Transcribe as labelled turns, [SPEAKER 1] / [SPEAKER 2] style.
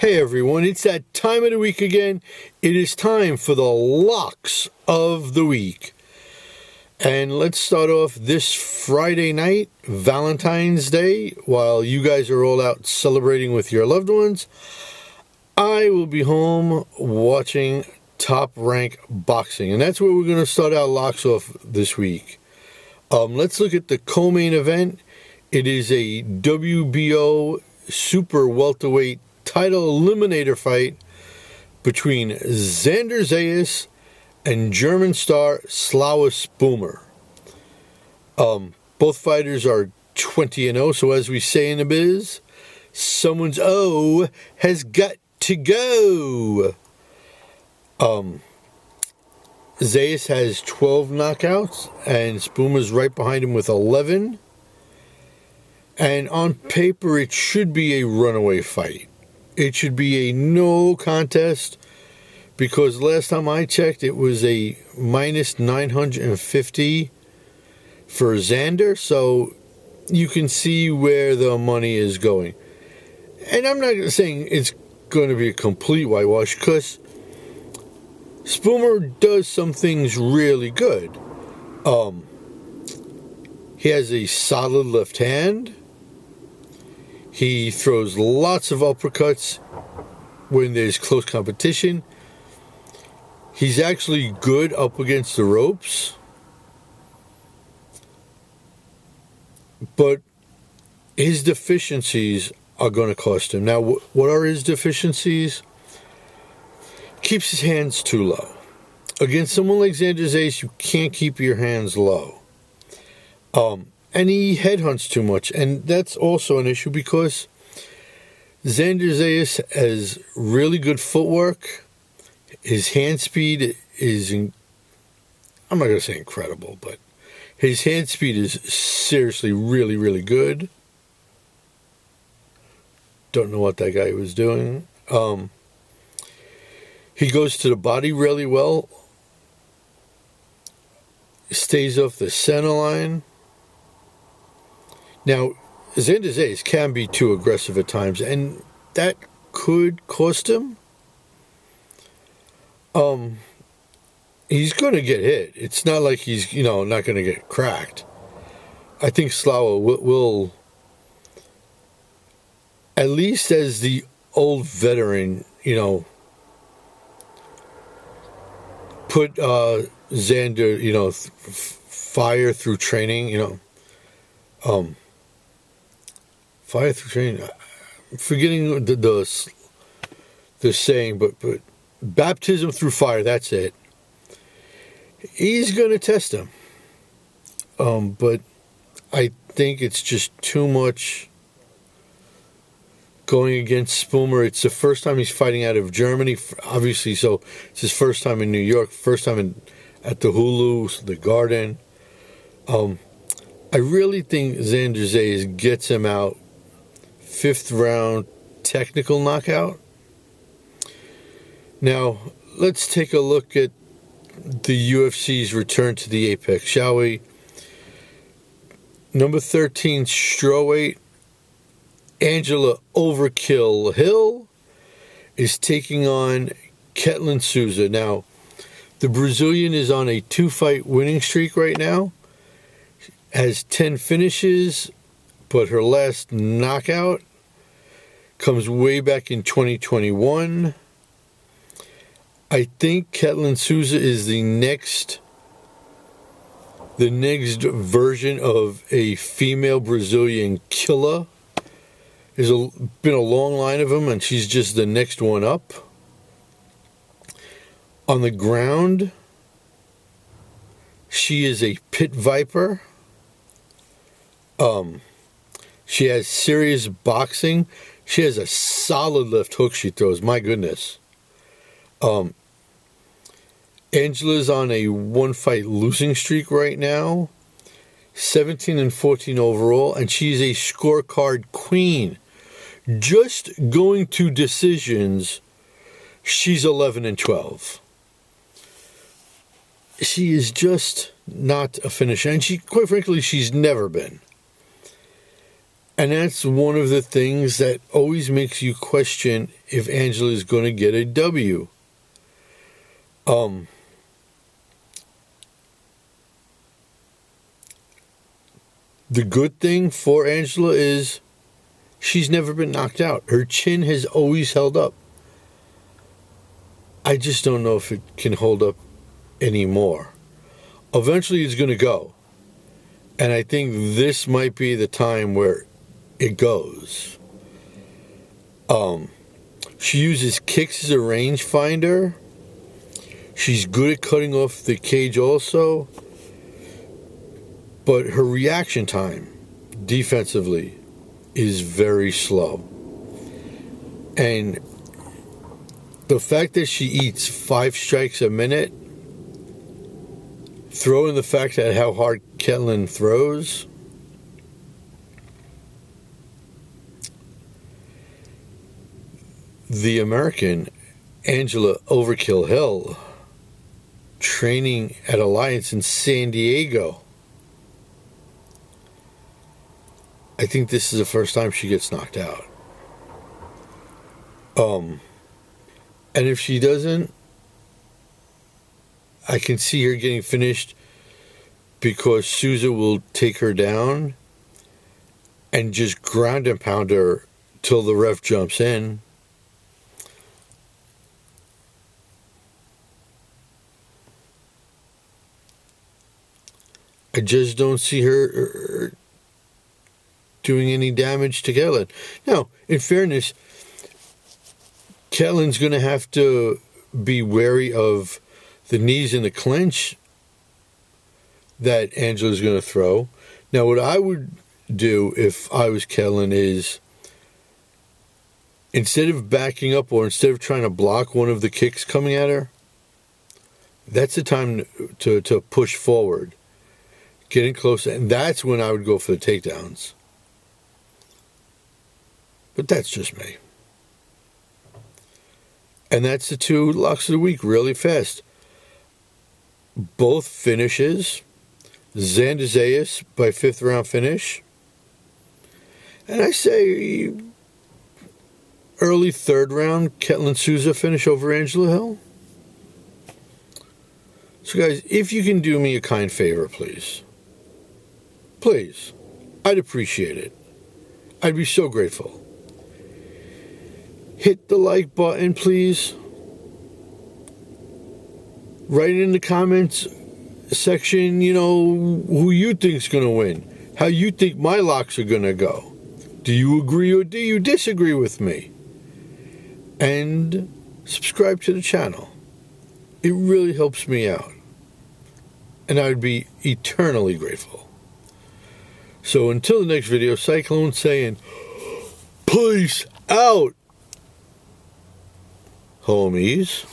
[SPEAKER 1] Hey everyone, it's that time of the week again. It is time for the locks of the week. And let's start off this Friday night, Valentine's Day, while you guys are all out celebrating with your loved ones. I will be home watching Top Rank Boxing, and that's where we're going to start our locks off this week. Let's look at the co-main event. It is a WBO super welterweight title eliminator fight between Xander Zayas and German star Slawa Spomer. Both fighters are 20-0, so as we say in the biz, someone's O has got to go. Zayas has 12 knockouts, and Spomer's right behind him with 11. And on paper, it should be a runaway fight. It should be a no contest, because last time I checked, it was a minus 950 for Xander, so you can see where the money is going. And I'm not saying it's going to be a complete whitewash, because Spomer does some things really good. He has a solid left hand. He throws lots of uppercuts when there's close competition. He's actually good up against the ropes. But his deficiencies are going to cost him. Now, what are his deficiencies? Keeps his hands too low. Against someone like Xander Zayas, you can't keep your hands low. And he headhunts too much, and that's also an issue because Xander Zayas has really good footwork. His hand speed is, I'm not going to say incredible, but his hand speed is seriously really, really good. Don't know what that guy was doing. He goes to the body really well. Stays off the center line. Now, Xander Zayas can be too aggressive at times, and that could cost him. He's going to get hit. It's not like he's, not going to get cracked. I think Slawa will, at least as the old veteran, put Xander, fire through training, fire through training. I'm forgetting the saying, but baptism through fire, that's it. He's going to test him. But I think it's just too much going against Spomer. It's the first time he's fighting out of Germany, obviously, so it's his first time in New York, first time at the Hulu, the Garden. I really think Xander Zayas gets him out 5th round technical knockout. Now, let's take a look at the UFC's return to the Apex, shall we? Number 13, strawweight, Angela Overkill Hill is taking on Ketlen Souza. Now, the Brazilian is on a 2-fight winning streak right now. Has 10 finishes, but her last knockout comes way back in 2021. I think Ketlen Souza is the next version of a female Brazilian killer. There's been a long line of them, and she's just the next one up. On the ground, she is a pit viper. She has serious boxing. She has a solid left hook she throws. My goodness. Angela's on a 1-fight losing streak right now. 17-14 overall, and she's a scorecard queen. Just going to decisions, she's 11-12. She is just not a finisher, and quite frankly, she's never been. And that's one of the things that always makes you question if Angela is going to get a W. The good thing for Angela is she's never been knocked out. Her chin has always held up. I just don't know if it can hold up anymore. Eventually it's going to go. And I think this might be the time where it goes. She uses kicks as a rangefinder. She's good at cutting off the cage also. But her reaction time defensively is very slow. And the fact that she eats 5 strikes a minute, throw in the fact that how hard Ketlen throws, the American Angela Overkill Hill, training at Alliance in San Diego. I think this is the first time she gets knocked out. And if she doesn't, I can see her getting finished because Souza will take her down and just ground and pound her till the ref jumps in. I just don't see her doing any damage to Ketlen. Now, in fairness, Ketlen's going to have to be wary of the knees in the clinch that Angela's going to throw. Now, what I would do if I was Ketlen is, instead of backing up or instead of trying to block one of the kicks coming at her, that's the time to push forward, getting close, and that's when I would go for the takedowns. But that's just me. And that's the 2 locks of the week, really fast. Both finishes. Xander Zayas by 5th round finish. And I say early 3rd round Ketlen Souza finish over Angela Hill. So guys, if you can do me a kind favor, please. Please. I'd appreciate it. I'd be so grateful. Hit the like button, please. Write in the comments section, who you think's going to win. How you think my locks are going to go. Do you agree or do you disagree with me? And subscribe to the channel. It really helps me out. And I would be eternally grateful. So until the next video, Cyclone saying, peace out, homies.